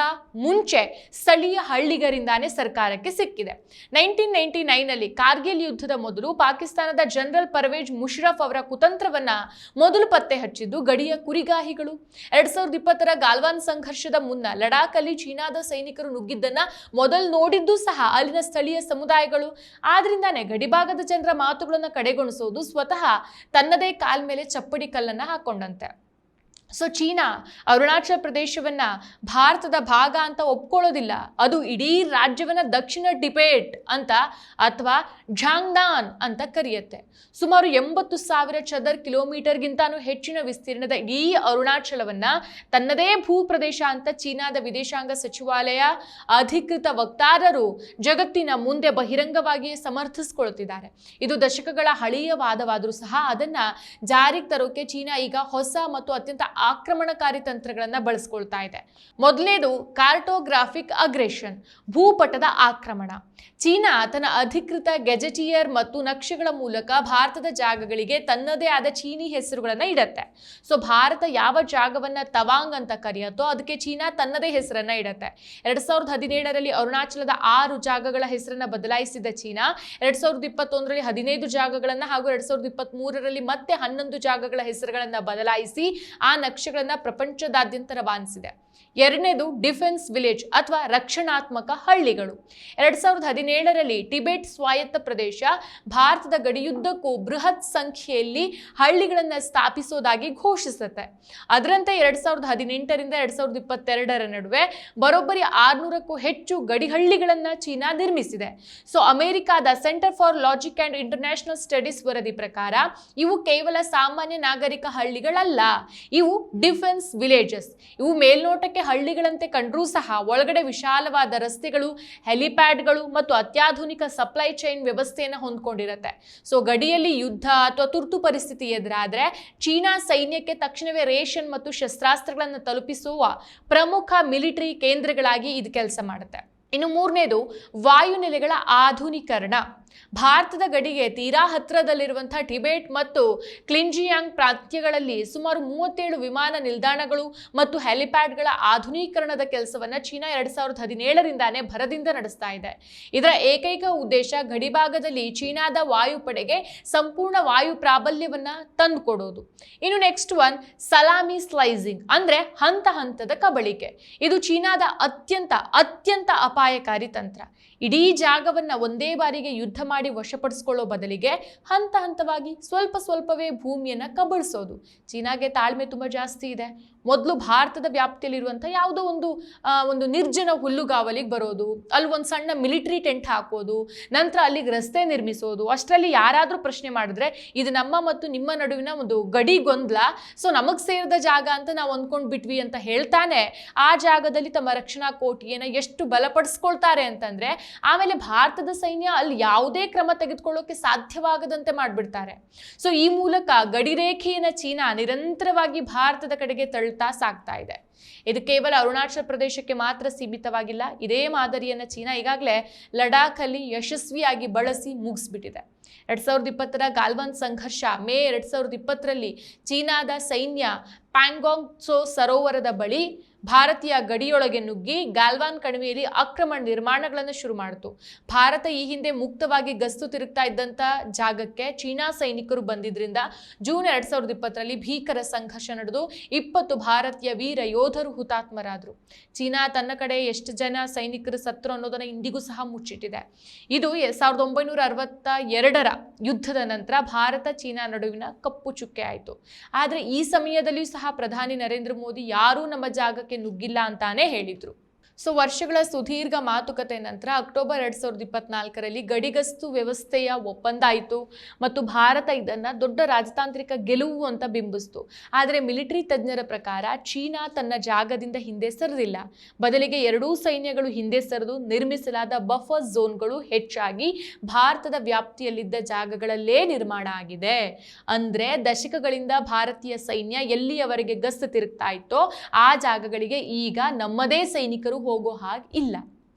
ಮುಂಚೆ ಸ್ಥಳೀಯ ಹಳ್ಳಿಗರಿಂದಾನೇ ಸರ್ಕಾರಕ್ಕೆ ಸಿಕ್ಕಿದೆ. 1999 ನಲ್ಲಿ ಕಾರ್ಗಿಲ್ ಯುದ್ಧದ ಮೊದಲು ಪಾಕಿಸ್ತಾನದ ಜನರಲ್ ಪರ್ವೇಜ್ ಮುಷರಫ್ ಅವರ ಕುತಂತ್ರವನ್ನ ಮೊದಲು ಪತ್ತೆ ಹಚ್ಚಿದ್ದು ಗಡಿಯ ಕುರಿಗಾಹಿಗಳು. 2020ರ ಗಾಲ್ವಾನ್ ಸಂಘರ್ಷದ ಮುನ್ನ ಲಡಾಖ್ ಅಲ್ಲಿ ಚೀನಾದ ಸೈನಿಕರು ನುಗ್ಗಿದ್ದನ್ನ ಮೊದಲು ನೋಡಿದ್ದು ಸಹ ಅಲ್ಲಿನ ಸ್ಥಳೀಯ ಸಮುದಾಯಗಳು. ಆದ್ರಿಂದಾನೇ ಗಡಿಭಾಗದ ಜನರ ಮಾತುಗಳನ್ನ ಕಡೆಗಣಿಸೋದು ಸ್ವತಃ ತನ್ನದೇ ಕಾಲ್ ಮೇಲೆ ಚಪ್ಪಡಿ ಕಲ್ಲನ್ನ ಹಾಕೊಂಡಂತೆ. ಸೊ ಚೀನಾ ಅರುಣಾಚಲ ಪ್ರದೇಶವನ್ನ ಭಾರತದ ಭಾಗ ಅಂತ ಒಪ್ಕೊಳ್ಳೋದಿಲ್ಲ, ಅದು ಇಡೀ ರಾಜ್ಯವನ್ನ ದಕ್ಷಿಣ ಟಿಬೆಟ್ ಅಂತ ಅಥವಾ ಝಾಂಗ್ಡಾನ್ ಅಂತ ಕರೆಯುತ್ತೆ. ಸುಮಾರು 80,000 ಚದರ್ ಕಿಲೋಮೀಟರ್ಗಿಂತಾನು ಹೆಚ್ಚಿನ ವಿಸ್ತೀರ್ಣದ ಈ ಅರುಣಾಚಲವನ್ನ ತನ್ನದೇ ಭೂಪ್ರದೇಶ ಅಂತ ಚೀನಾದ ವಿದೇಶಾಂಗ ಸಚಿವಾಲಯ ಅಧಿಕೃತ ವಕ್ತಾರರು ಜಗತ್ತಿನ ಮುಂದೆ ಬಹಿರಂಗವಾಗಿ ಸಮರ್ಥಿಸಿಕೊಳ್ಳುತ್ತಿದ್ದಾರೆ. ಇದು ದಶಕಗಳ ಹಳೆಯ ವಾದವಾದರೂ ಸಹ ಅದನ್ನ ಜಾರಿಗೆ ತರೋಕೆ ಚೀನಾ ಈಗ ಹೊಸ ಮತ್ತು ಅತ್ಯಂತ ಆಕ್ರಮಣಕಾರಿ ತಂತ್ರಗಳನ್ನ ಬಳಸಿಕೊಳ್ತಾ ಇದೆ. ಮೊದಲನೇದು ಕಾರ್ಟೋಗ್ರಾಫಿಕ್ ಅಗ್ರೆಷನ್, ಭೂಪಟದ ಆಕ್ರಮಣ. ಚೀನಾ ತನ್ನ ಅಧಿಕೃತ ಗೆಜೆಟಿಯರ್ ಮತ್ತು ನಕ್ಷೆಗಳ ಮೂಲಕ ಭಾರತದ ಜಾಗಗಳಿಗೆ ತನ್ನದೇ ಆದ ಚೀನಿ ಹೆಸರುಗಳನ್ನ ಇಡತ್ತೆ. ಸೊ ಭಾರತ ಯಾವ ಜಾಗವನ್ನ ತವಾಂಗ್ ಅಂತ ಕರೆಯುತ್ತೋ ಅದಕ್ಕೆ ಚೀನಾ ತನ್ನದೇ ಹೆಸರನ್ನ ಇಡತ್ತೆ. 2017ರಲ್ಲಿ ಅರುಣಾಚಲದ 6 ಜಾಗಗಳ ಹೆಸರನ್ನ ಬದಲಾಯಿಸಿದ ಚೀನಾ 2021ರಲ್ಲಿ 15 ಜಾಗಗಳನ್ನ ಹಾಗೂ 2023ರಲ್ಲಿ ಮತ್ತೆ 11 ಜಾಗಗಳ ಹೆಸರುಗಳನ್ನ ಬದಲಾಯಿಸಿ ಆ ನಕ್ಷೆಗಳನ್ನ ಪ್ರಪಂಚದಾದ್ಯಂತ ರವಾನಿಸಿದೆ. ಎರಡನೇದು ಡಿಫೆನ್ಸ್ ವಿಲೇಜ್ ಅಥವಾ ರಕ್ಷಣಾತ್ಮಕ ಹಳ್ಳಿಗಳು. 2017ರಲ್ಲಿ ಟಿಬೆಟ್ ಸ್ವಾಯತ್ತ ಪ್ರದೇಶ ಭಾರತದ ಗಡಿಯುದ್ದಕ್ಕೂ ಬೃಹತ್ ಸಂಖ್ಯೆಯಲ್ಲಿ ಹಳ್ಳಿಗಳನ್ನು ಸ್ಥಾಪಿಸೋದಾಗಿ ಘೋಷಿಸುತ್ತೆ. ಅದರಂತೆ 2018ರಿಂದ 2022ರ ನಡುವೆ ಬರೋಬ್ಬರಿ 600ಕ್ಕೂ ಹೆಚ್ಚು ಗಡಿಹಳ್ಳಿಗಳನ್ನು ಚೀನಾ ನಿರ್ಮಿಸಿದೆ. ಸೊ ಅಮೆರಿಕಾದ centre for logic and international studies ವರದಿ ಪ್ರಕಾರ ಇವು ಕೇವಲ ಸಾಮಾನ್ಯ ನಾಗರಿಕ ಹಳ್ಳಿಗಳಲ್ಲ, ಇವು ಡಿಫೆನ್ಸ್ ವಿಲೇಜಸ್. ಇವು ಮೇಲ್ನೋಟಕ್ಕೆ ಹಳ್ಳಿಗಳಂತೆ ಕಂಡ್ರೂ ಸಹ ಒಳಗಡೆ ವಿಶಾಲವಾದ ರಸ್ತೆಗಳು, ಹೆಲಿಪ್ಯಾಡ್ಗಳು ಮತ್ತು ಅತ್ಯಾಧುನಿಕ ಸಪ್ಲೈ ಚೈನ್ ವ್ಯವಸ್ಥೆಯನ್ನು ಹೊಂದ್ಕೊಂಡಿರುತ್ತೆ. ಸೊ ಗಡಿಯಲ್ಲಿ ಯುದ್ಧ ಅಥವಾ ತುರ್ತು ಪರಿಸ್ಥಿತಿ ಎದುರಾದ್ರೆ ಚೀನಾ ಸೈನ್ಯಕ್ಕೆ ತಕ್ಷಣವೇ ರೇಷನ್ ಮತ್ತು ಶಸ್ತ್ರಾಸ್ತ್ರಗಳನ್ನು ತಲುಪಿಸುವ ಪ್ರಮುಖ ಮಿಲಿಟರಿ ಕೇಂದ್ರಗಳಾಗಿ ಇದು ಕೆಲಸ ಮಾಡುತ್ತೆ. ಇನ್ನು ಮೂರನೇದು ವಾಯುನೆಲೆಗಳ ಆಧುನೀಕರಣ. ಭಾರತದ ಗಡಿಗೆ ತೀರಾ ಹತ್ತಿರದಲ್ಲಿರುವಂತಹ ಟಿಬೆಟ್ ಮತ್ತು ಕ್ಲಿಂಜಿಯಾಂಗ್ ಪ್ರಾಂತ್ಯಗಳಲ್ಲಿ ಸುಮಾರು 37 ವಿಮಾನ ನಿಲ್ದಾಣಗಳು ಮತ್ತು ಹೆಲಿಪ್ಯಾಡ್ಗಳ ಆಧುನೀಕರಣದ ಕೆಲಸವನ್ನ ಚೀನಾ 2017ರಿಂದಾನೇ ಭರದಿಂದ ನಡೆಸ್ತಾ ಇದೆ. ಇದರ ಏಕೈಕ ಉದ್ದೇಶ ಗಡಿಭಾಗದಲ್ಲಿ ಚೀನಾದ ವಾಯುಪಡೆಗೆ ಸಂಪೂರ್ಣ ವಾಯು ಪ್ರಾಬಲ್ಯವನ್ನ ತಂದುಕೊಡೋದು. ಇನ್ನು ನೆಕ್ಸ್ಟ್ ಒನ್ ಸಲಾಮಿ ಸ್ಲೈಸಿಂಗ್, ಅಂದ್ರೆ ಹಂತ ಹಂತದ ಕಬಳಿಕೆ. ಇದು ಚೀನಾದ ಅತ್ಯಂತ ಅಪಾಯಕಾರಿ ತಂತ್ರ. ಇಡೀ ಜಾಗವನ್ನ ಒಂದೇ ಬಾರಿಗೆ ಯುದ್ಧ ಮಾಡಿ ವಶಪಡಿಸಿಕೊಳ್ಳೋ ಬದಲಿಗೆ ಹಂತ ಹಂತವಾಗಿ ಸ್ವಲ್ಪವೇ ಭೂಮಿಯನ್ನ ಕಬಳಿಸೋದು. ಚೀನಾಗೆ ತಾಳ್ಮೆ ತುಂಬಾ ಜಾಸ್ತಿ ಇದೆ. ಮೊದಲು ಭಾರತದ ವ್ಯಾಪ್ತಿಯಲ್ಲಿರುವಂಥ ಯಾವುದೋ ಒಂದು ನಿರ್ಜನ ಹುಲ್ಲುಗಾವಲಿಗೆ ಬರೋದು, ಅಲ್ಲಿ ಒಂದು ಸಣ್ಣ ಮಿಲಿಟರಿ ಟೆಂಟ್ ಹಾಕೋದು, ನಂತರ ಅಲ್ಲಿಗೆ ರಸ್ತೆ ನಿರ್ಮಿಸೋದು. ಅಷ್ಟರಲ್ಲಿ ಯಾರಾದರೂ ಪ್ರಶ್ನೆ ಮಾಡಿದ್ರೆ ಇದು ನಮ್ಮ ಮತ್ತು ನಿಮ್ಮ ನಡುವಿನ ಒಂದು ಗಡಿ ಗೊಂದಲ, ಸೊ ನಮಗೆ ಸೇರಿದ ಜಾಗ ಅಂತ ನಾವು ಅಂದ್ಕೊಂಡು ಬಿಟ್ವಿ ಅಂತ ಹೇಳ್ತಾನೆ ಆ ಜಾಗದಲ್ಲಿ ತಮ್ಮ ರಕ್ಷಣಾ ಕೋಟೆಯನ್ನು ಎಷ್ಟು ಬಲಪಡಿಸ್ಕೊಳ್ತಾರೆ ಅಂತಂದ್ರೆ ಆಮೇಲೆ ಭಾರತದ ಸೈನ್ಯ ಅಲ್ಲಿ ಯಾವುದೇ ಕ್ರಮ ತೆಗೆದುಕೊಳ್ಳೋಕೆ ಸಾಧ್ಯವಾಗದಂತೆ ಮಾಡಿಬಿಡ್ತಾರೆ. ಸೊ ಈ ಮೂಲಕ ಗಡಿರೇಖೆಯನ್ನು ಚೀನಾ ನಿರಂತರವಾಗಿ ಭಾರತದ ಕಡೆಗೆ ತಳ್ತಾ ಸಾಗ್ತಾ ಇದೆ. ಇದು ಕೇವಲ ಅರುಣಾಚಲ ಪ್ರದೇಶಕ್ಕೆ ಮಾತ್ರ ಸೀಮಿತವಾಗಿಲ್ಲ. ಇದೇ ಮಾದರಿಯನ್ನು ಚೀನಾ ಈಗಾಗಲೇ ಲಡಾಖ್ ಅಲ್ಲಿ ಯಶಸ್ವಿಯಾಗಿ ಬಳಸಿ ಮುಗಿಸ್ಬಿಟ್ಟಿದೆ. 2020ರ ಗಾಲ್ವಾನ್ ಸಂಘರ್ಷ ಮೇ 2020ರಲ್ಲಿ ಚೀನಾದ ಸೈನ್ಯ ಪ್ಯಾಂಗಾಂಗ್ ತ್ಸೋ ಸರೋವರದ ಬಳಿ ಭಾರತೀಯ ಗಡಿಯೊಳಗೆ ನುಗ್ಗಿ ಗಾಲ್ವಾನ್ ಕಣಿವೆಯಲ್ಲಿ ಅಕ್ರಮ ನಿರ್ಮಾಣಗಳನ್ನು ಶುರು ಮಾಡಿತು. ಭಾರತ ಈ ಹಿಂದೆ ಮುಕ್ತವಾಗಿ ಗಸ್ತು ತಿರುಗ್ತಾ ಇದ್ದಂಥ ಜಾಗಕ್ಕೆ ಚೀನಾ ಸೈನಿಕರು ಬಂದಿದ್ರಿಂದ ಜೂನ್ 2020ರಲ್ಲಿ ಭೀಕರ ಸಂಘರ್ಷ ನಡೆದು 20 ಭಾರತೀಯ ವೀರ ಯೋಧರು ಹುತಾತ್ಮರಾದರು. ಚೀನಾ ತನ್ನ ಕಡೆ ಎಷ್ಟು ಜನ ಸೈನಿಕರು ಸತ್ತರು ಅನ್ನೋದನ್ನು ಇಂದಿಗೂ ಸಹ ಮುಚ್ಚಿಟ್ಟಿದೆ. ಇದು 1962ರ ಯುದ್ಧದ ನಂತರ ಭಾರತ ಚೀನಾ ನಡುವಿನ ಕಪ್ಪು ಚುಕ್ಕೆ ಆಯಿತು. ಆದರೆ ಈ ಸಮಯದಲ್ಲಿಯೂ ಸಹ ಪ್ರಧಾನಿ ನರೇಂದ್ರ ಮೋದಿ ಯಾರೂ ನಮ್ಮ ಜಾಗಕ್ಕೆ ನುಗ್ಗಿಲ್ಲ ಅಂತಾನೆ ಹೇಳಿದ್ರು. ಸೊ ವರ್ಷಗಳ ಸುದೀರ್ಘ ಮಾತುಕತೆ ನಂತರ ಅಕ್ಟೋಬರ್ 2024ರಲ್ಲಿ ಗಡಿಗಸ್ತು ವ್ಯವಸ್ಥೆಯ ಒಪ್ಪಂದ ಆಯಿತು ಮತ್ತು ಭಾರತ ಇದನ್ನು ದೊಡ್ಡ ರಾಜತಾಂತ್ರಿಕ ಗೆಲುವು ಅಂತ ಬಿಂಬಿಸ್ತು. ಆದರೆ ಮಿಲಿಟರಿ ತಜ್ಞರ ಪ್ರಕಾರ ಚೀನಾ ತನ್ನ ಜಾಗದಿಂದ ಹಿಂದೆ ಸರಿದಿಲ್ಲ. ಬದಲಿಗೆ ಎರಡೂ ಸೈನ್ಯಗಳು ಹಿಂದೆ ಸರಿದು ನಿರ್ಮಿಸಲಾದ ಬಫರ್ ಝೋನ್ಗಳು ಹೆಚ್ಚಾಗಿ ಭಾರತದ ವ್ಯಾಪ್ತಿಯಲ್ಲಿದ್ದ ಜಾಗಗಳಲ್ಲೇ ನಿರ್ಮಾಣ ಆಗಿದೆ. ಅಂದರೆ ದಶಕಗಳಿಂದ ಭಾರತೀಯ ಸೈನ್ಯ ಎಲ್ಲಿಯವರೆಗೆ ಗಸ್ತು ತಿರುಗ್ತಾ ಇತ್ತೋ ಆ ಜಾಗಗಳಿಗೆ ಈಗ ನಮ್ಮದೇ ಸೈನಿಕರು ಹೋಗೋ ಹಾಗೆ ಇಲ್ಲ.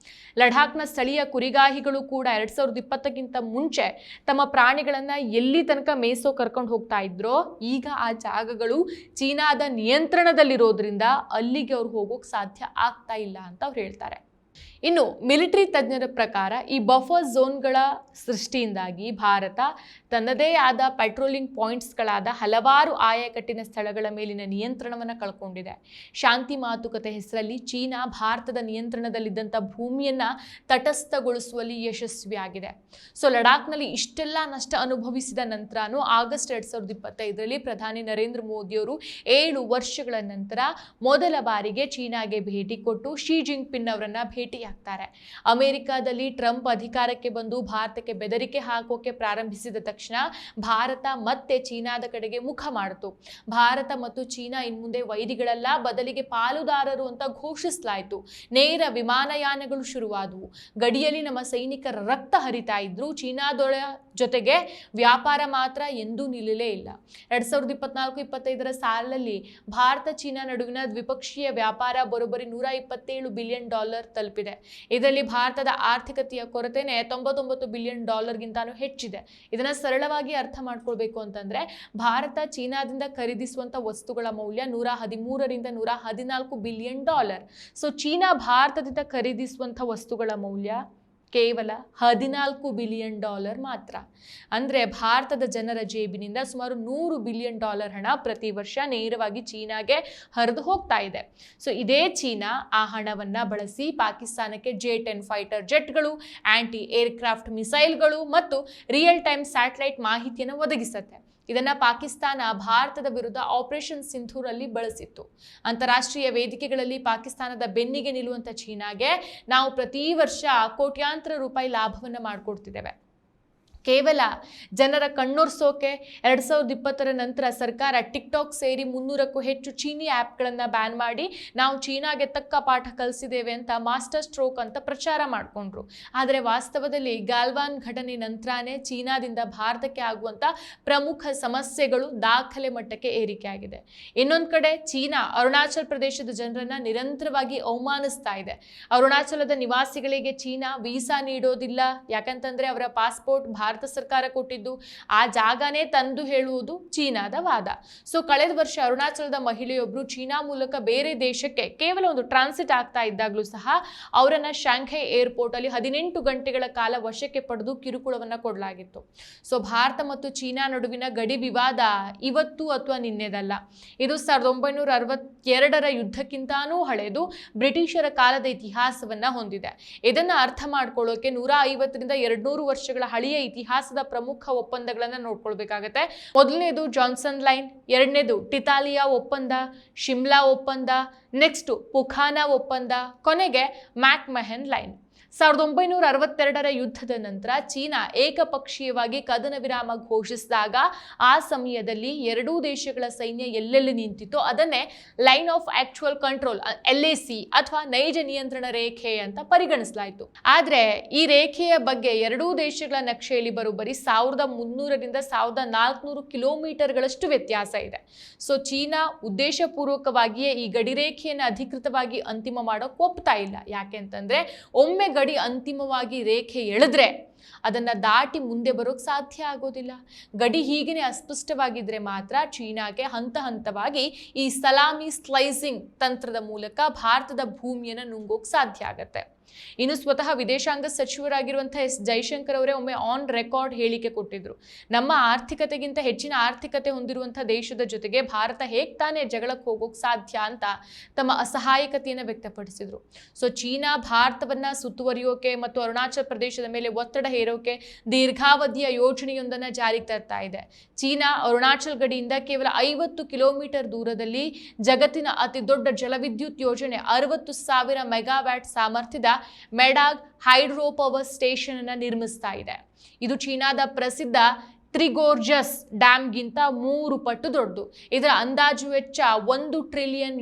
ಲಡಾಖ್ನ ಸ್ಥಳೀಯ ಕುರಿಗಾಹಿಗಳು ಕೂಡ 2020ಕ್ಕಿಂತ ಮುಂಚೆ ತಮ್ಮ ಪ್ರಾಣಿಗಳನ್ನು ಎಲ್ಲಿ ತನಕ ಮೇಸೋ ಕರ್ಕೊಂಡು ಹೋಗ್ತಾ ಇದ್ರೋ ಈಗ ಆ ಜಾಗಗಳು ಚೀನಾದ ನಿಯಂತ್ರಣದಲ್ಲಿರೋದ್ರಿಂದ ಅಲ್ಲಿಗೆ ಅವ್ರು ಹೋಗೋಕೆ ಸಾಧ್ಯ ಆಗ್ತಾ ಇಲ್ಲ ಅಂತ ಅವ್ರು ಹೇಳ್ತಾರೆ. ಇನ್ನು ಮಿಲಿಟರಿ ತಜ್ಞರ ಪ್ರಕಾರ ಈ ಬಫರ್ ಝೋನ್ಗಳ ಸೃಷ್ಟಿಯಿಂದಾಗಿ ಭಾರತ ತನ್ನದೇ ಆದ ಪೆಟ್ರೋಲಿಂಗ್ ಪಾಯಿಂಟ್ಸ್ಗಳಾದ ಹಲವಾರು ಆಯಕಟ್ಟಿನ ಸ್ಥಳಗಳ ಮೇಲಿನ ನಿಯಂತ್ರಣವನ್ನು ಕಳ್ಕೊಂಡಿದೆ. ಶಾಂತಿ ಮಾತುಕತೆ ಹೆಸರಲ್ಲಿ ಚೀನಾ ಭಾರತದ ನಿಯಂತ್ರಣದಲ್ಲಿದ್ದಂಥ ಭೂಮಿಯನ್ನು ತಟಸ್ಥಗೊಳಿಸುವಲ್ಲಿ ಯಶಸ್ವಿಯಾಗಿದೆ. ಸೊ ಲಡಾಖ್ನಲ್ಲಿ ಇಷ್ಟೆಲ್ಲ ನಷ್ಟ ಅನುಭವಿಸಿದ ನಂತರನೂ ಆಗಸ್ಟ್ 2025ರಲ್ಲಿ ಪ್ರಧಾನಿ ನರೇಂದ್ರ ಮೋದಿಯವರು 7 ವರ್ಷಗಳ ನಂತರ ಮೊದಲ ಬಾರಿಗೆ ಚೀನಾಗೆ ಭೇಟಿ ಕೊಟ್ಟು ಶಿ ಜಿನ್ಪಿಂಗ್ ಅವರನ್ನ ಭೇಟಿಯಾಗ್ತಾರೆ. ಅಮೆರಿಕಾದಲ್ಲಿ ಟ್ರಂಪ್ ಅಧಿಕಾರಕ್ಕೆ ಬಂದು ಭಾರತಕ್ಕೆ ಬೆದರಿಕೆ ಹಾಕೋಕೆ ಪ್ರಾರಂಭಿಸಿದ ತಕ್ಷಣ ಭಾರತ ಮತ್ತೆ ಚೀನಾದ ಕಡೆಗೆ ಮುಖ ಮಾಡಿತು. ಭಾರತ ಮತ್ತು ಚೀನಾ ಇನ್ಮುಂದೆ ವೈರಿಗಳಲ್ಲ, ಬದಲಿಗೆ ಪಾಲುದಾರರು ಅಂತ ಘೋಷಿಸಲಾಯಿತು. ನೇರ ವಿಮಾನಯಾನಗಳು ಶುರುವಾದವು. ಗಡಿಯಲ್ಲಿ ನಮ್ಮ ಸೈನಿಕರ ರಕ್ತ ಹರಿತಾ ಇದ್ರು. ಚೀನಾದೊಳ ಜೊತೆಗೆ ವ್ಯಾಪಾರ ಮಾತ್ರ ಎಂದೂ ನಿಲ್ಲಲೇ ಇಲ್ಲ. 2024-25ರ ಸಾಲಲ್ಲಿ ಭಾರತ ಚೀನಾ ನಡುವಿನ ದ್ವಿಪಕ್ಷೀಯ ವ್ಯಾಪಾರ ಬರೋಬ್ಬರಿ $127 ಬಿಲಿಯನ್ ತಲುಪಿದೆ. ಇದರಲ್ಲಿ ಭಾರತದ ಆರ್ಥಿಕತೆಯ ಕೊರತೆನೇ $99 ಬಿಲಿಯನ್ ಗಿಂತಾನು ಹೆಚ್ಚಿದೆ. ಇದನ್ನ ಸರಳವಾಗಿ ಅರ್ಥ ಮಾಡ್ಕೊಳ್ಬೇಕು ಅಂತಂದ್ರೆ ಭಾರತ ಚೀನಾದಿಂದ ಖರೀದಿಸುವಂತ ವಸ್ತುಗಳ ಮೌಲ್ಯ $113 ರಿಂದ $114 ಬಿಲಿಯನ್. ಸೊ ಚೀನಾ ಭಾರತದಿಂದ ಖರೀದಿಸುವಂತ ವಸ್ತುಗಳ ಮೌಲ್ಯ ಕೇವಲ $14 ಬಿಲಿಯನ್ ಮಾತ್ರ. ಅಂದರೆ ಭಾರತದ ಜನರ ಜೇಬಿನಿಂದ ಸುಮಾರು $100 ಬಿಲಿಯನ್ ಹಣ ಪ್ರತಿ ವರ್ಷ ನೇರವಾಗಿ ಚೀನಾಗೆ ಹರಿದು ಹೋಗ್ತಾ ಇದೆ. ಸೊ ಇದೇ ಚೀನಾ ಆ ಹಣವನ್ನು ಬಳಸಿ ಪಾಕಿಸ್ತಾನಕ್ಕೆ J-10 ಫೈಟರ್ ಜೆಟ್ಗಳು, ಆಂಟಿ ಏರ್ಕ್ರಾಫ್ಟ್ ಮಿಸೈಲ್ಗಳು ಮತ್ತು ರಿಯಲ್ ಟೈಮ್ ಸ್ಯಾಟಲೈಟ್ ಮಾಹಿತಿಯನ್ನು ಒದಗಿಸುತ್ತೆ. ಇದನ್ನ ಪಾಕಿಸ್ತಾನ ಭಾರತದ ವಿರುದ್ಧ ಆಪರೇಷನ್ ಸಿಂಧೂರಲ್ಲಿ ಬಳಸಿತ್ತು. ಅಂತಾರಾಷ್ಟ್ರೀಯ ವೇದಿಕೆಗಳಲ್ಲಿ ಪಾಕಿಸ್ತಾನದ ಬೆನ್ನಿಗೆ ನಿಲ್ಲುವಂಥ ಚೀನಾಗೆ ನಾವು ಪ್ರತಿ ವರ್ಷ ಕೋಟ್ಯಾಂತರ ರೂಪಾಯಿ ಲಾಭವನ್ನು ಮಾಡಿಕೊಡ್ತಿದ್ದೇವೆ. ಕೇವಲ ಜನರ ಕಣ್ಣೊರ್ಸೋಕೆ 2020ರ ನಂತರ ಸರ್ಕಾರ ಟಿಕ್ಟಾಕ್ ಸೇರಿ 300ಕ್ಕೂ ಹೆಚ್ಚು ಚೀನಿ ಆ್ಯಪ್ಗಳನ್ನು ಬ್ಯಾನ್ ಮಾಡಿ ನಾವು ಚೀನಾಗೆ ತಕ್ಕ ಪಾಠ ಕಲಿಸಿದ್ದೇವೆ ಅಂತ ಮಾಸ್ಟರ್ ಸ್ಟ್ರೋಕ್ ಅಂತ ಪ್ರಚಾರ ಮಾಡಿಕೊಂಡ್ರು. ಆದರೆ ವಾಸ್ತವದಲ್ಲಿ ಗಾಲ್ವಾನ್ ಘಟನೆ ನಂತರನೇ ಚೀನಾದಿಂದ ಭಾರತಕ್ಕೆ ಆಗುವಂಥ ಪ್ರಮುಖ ಸಮಸ್ಯೆಗಳು ದಾಖಲೆ ಮಟ್ಟಕ್ಕೆ ಏರಿಕೆಯಾಗಿದೆ. ಇನ್ನೊಂದು ಕಡೆ ಚೀನಾ ಅರುಣಾಚಲ ಪ್ರದೇಶದ ಜನರನ್ನು ನಿರಂತರವಾಗಿ ಅವಮಾನಿಸ್ತಾ ಇದೆ. ಅರುಣಾಚಲದ ನಿವಾಸಿಗಳಿಗೆ ಚೀನಾ ವೀಸಾ ನೀಡೋದಿಲ್ಲ, ಯಾಕಂತಂದರೆ ಅವರ ಪಾಸ್ಪೋರ್ಟ್ ಭಾರತ ಸರ್ಕಾರ ಕೊಟ್ಟಿದ್ದು, ಆ ಜಾಗನೇ ತಂದು ಹೇಳುವುದು ಚೀನಾದ ವಾದ. ಸೊ ಕಳೆದ ವರ್ಷ ಅರುಣಾಚಲದ ಮಹಿಳೆಯೊಬ್ಬರು ಚೀನಾ ಮೂಲಕ ಬೇರೆ ದೇಶಕ್ಕೆ ಕೇವಲ ಒಂದು ಟ್ರಾನ್ಸಿಟ್ ಆಗ್ತಾ ಇದ್ದಾಗಲೂ ಸಹ ಅವರನ್ನ ಶಾಂಘೈ ಏರ್ಪೋರ್ಟ್ ಅಲ್ಲಿ 18 ಗಂಟೆಗಳ ಕಾಲ ವಶಕ್ಕೆ ಪಡೆದು ಕಿರುಕುಳವನ್ನ ಕೊಡಲಾಗಿತ್ತು. ಸೊ ಭಾರತ ಮತ್ತು ಚೀನಾ ನಡುವಿನ ಗಡಿ ವಿವಾದ ಇವತ್ತು ಅಥವಾ ನಿನ್ನೆದಲ್ಲ. ಇದು 1962ರ ಯುದ್ಧಕ್ಕಿಂತಾನೂ ಹಳೆದು ಬ್ರಿಟಿಷರ ಕಾಲದ ಇತಿಹಾಸವನ್ನ ಹೊಂದಿದೆ. ಇದನ್ನ ಅರ್ಥ ಮಾಡ್ಕೊಳ್ಳೋಕೆ 150 ರಿಂದ 200 ವರ್ಷಗಳ ಹಳೆಯ ಇತಿಹಾಸ ಇತಿಹಾಸದ ಪ್ರಮುಖ ಒಪ್ಪಂದಗಳನ್ನ ನೋಡ್ಕೊಳ್ಬೇಕಾಗತ್ತೆ. ಮೊದಲನೇದು ಜಾನ್ಸನ್ ಲೈನ್, ಎರಡನೇದು ಟಿಟಾಲಿಯಾ ಒಪ್ಪಂದ, ಶಿಮ್ಲಾ ಒಪ್ಪಂದ, ನೆಕ್ಸ್ಟ್ ಪುಖಾನಾ ಒಪ್ಪಂದ, ಕೊನೆಗೆ ಮ್ಯಾಕ್ಮಹನ್ ಲೈನ್. 1962ರ ಯುದ್ಧದ ನಂತರ ಚೀನಾ ಏಕಪಕ್ಷೀಯವಾಗಿ ಕದನ ವಿರಾಮ ಘೋಷಿಸಿದಾಗ ಆ ಸಮಯದಲ್ಲಿ ಎರಡೂ ದೇಶಗಳ ಸೈನ್ಯ ಎಲ್ಲೆಲ್ಲಿ ನಿಂತಿತ್ತೋ ಅದನ್ನೇ line of actual control LAC ಅಥವಾ ನೈಜ ನಿಯಂತ್ರಣ ರೇಖೆ ಅಂತ ಪರಿಗಣಿಸಲಾಯಿತು. ಆದ್ರೆ ಈ ರೇಖೆಯ ಬಗ್ಗೆ ಎರಡೂ ದೇಶಗಳ ನಕ್ಷೆಯಲ್ಲಿ ಬರೋಬ್ಬರಿ 1300ರಿಂದ 1400 ಕಿಲೋಮೀಟರ್ಗಳಷ್ಟು ವ್ಯತ್ಯಾಸ ಇದೆ. ಸೊ ಚೀನಾ ಉದ್ದೇಶಪೂರ್ವಕವಾಗಿಯೇ ಈ ಗಡಿರೇಖೆಯನ್ನು ಅಧಿಕೃತವಾಗಿ ಅಂತಿಮ ಮಾಡೋಕೆ ಒಪ್ತಾ ಇಲ್ಲ. ಯಾಕೆಂತಂದ್ರೆ ಒಮ್ಮೆ ಗಡಿ ಅಂತಿಮವಾಗಿ ರೇಖೆ ಎಳೆದ್ರೆ ಅದನ್ನ ದಾಟಿ ಮುಂದೆ ಬರೋಕ್ ಸಾಧ್ಯ ಆಗೋದಿಲ್ಲ. ಗಡಿ ಹೀಗೇನೆ ಅಸ್ಪಷ್ಟವಾಗಿದ್ರೆ ಮಾತ್ರ ಚೀನಾಗೆ ಹಂತ ಹಂತವಾಗಿ ಈ ಸಲಾಮಿ ಸ್ಲೈಸಿಂಗ್ ತಂತ್ರದ ಮೂಲಕ ಭಾರತದ ಭೂಮಿಯನ್ನು ನುಂಗೋಕ್ ಸಾಧ್ಯ ಆಗತ್ತೆ. ಇನ್ನು ಸ್ವತಃ ವಿದೇಶಾಂಗ ಸಚಿವರಾಗಿರುವಂತಹ ಎಸ್ ಜೈಶಂಕರ್ ಅವರೇ ಒಮ್ಮೆ ಆನ್ ರೆಕಾರ್ಡ್ ಹೇಳಿಕೆ ಕೊಟ್ಟಿದ್ರು. ನಮ್ಮ ಆರ್ಥಿಕತೆಗಿಂತ ಹೆಚ್ಚಿನ ಆರ್ಥಿಕತೆ ಹೊಂದಿರುವಂತಹ ದೇಶದ ಜೊತೆಗೆ ಭಾರತ ಹೇಗ್ ತಾನೇ ಜಗಳಕ್ಕೆ ಹೋಗೋಕ್ ಸಾಧ್ಯ ಅಂತ ತಮ್ಮ ಅಸಹಾಯಕತೆಯನ್ನು ವ್ಯಕ್ತಪಡಿಸಿದ್ರು. ಸೊ ಚೀನಾ ಭಾರತವನ್ನ ಸುತ್ತುವರಿಯೋಕೆ ಮತ್ತು ಅರುಣಾಚಲ ಪ್ರದೇಶದ ಮೇಲೆ ಒತ್ತಡ ಹೇರೋಕೆ ದೀರ್ಘಾವಧಿಯ ಯೋಜನೆಯೊಂದನ್ನು ಜಾರಿಗೆ ತರ್ತಾ ಇದೆ. ಚೀನಾ ಅರುಣಾಚಲ್ ಗಡಿಯಿಂದ ಕೇವಲ 50 ಕಿಲೋಮೀಟರ್ ದೂರದಲ್ಲಿ ಜಗತ್ತಿನ ಅತಿ ದೊಡ್ಡ ಜಲವಿದ್ಯುತ್ ಯೋಜನೆ 60,000 ಮೆಗಾವ್ಯಾಟ್ ಸಾಮರ್ಥ್ಯದ ಮೆಡಾಗ್ ಹೈಡ್ರೋ ಪವರ್ ಸ್ಟೇಷನ್ ಅನ್ನು ನಿರ್ಮಿಸ್ತಾ ಇದೆ. ಇದು ಚೀನಾದ ಪ್ರಸಿದ್ಧ ತ್ರಿಗೋರ್ಜಸ್ ಡ್ಯಾಮ್ಗಿಂತ 3 ಪಟ್ಟು ದೊಡ್ಡದು. ಇದರ ಅಂದಾಜು ವೆಚ್ಚ $1 ಟ್ರಿಲಿಯನ್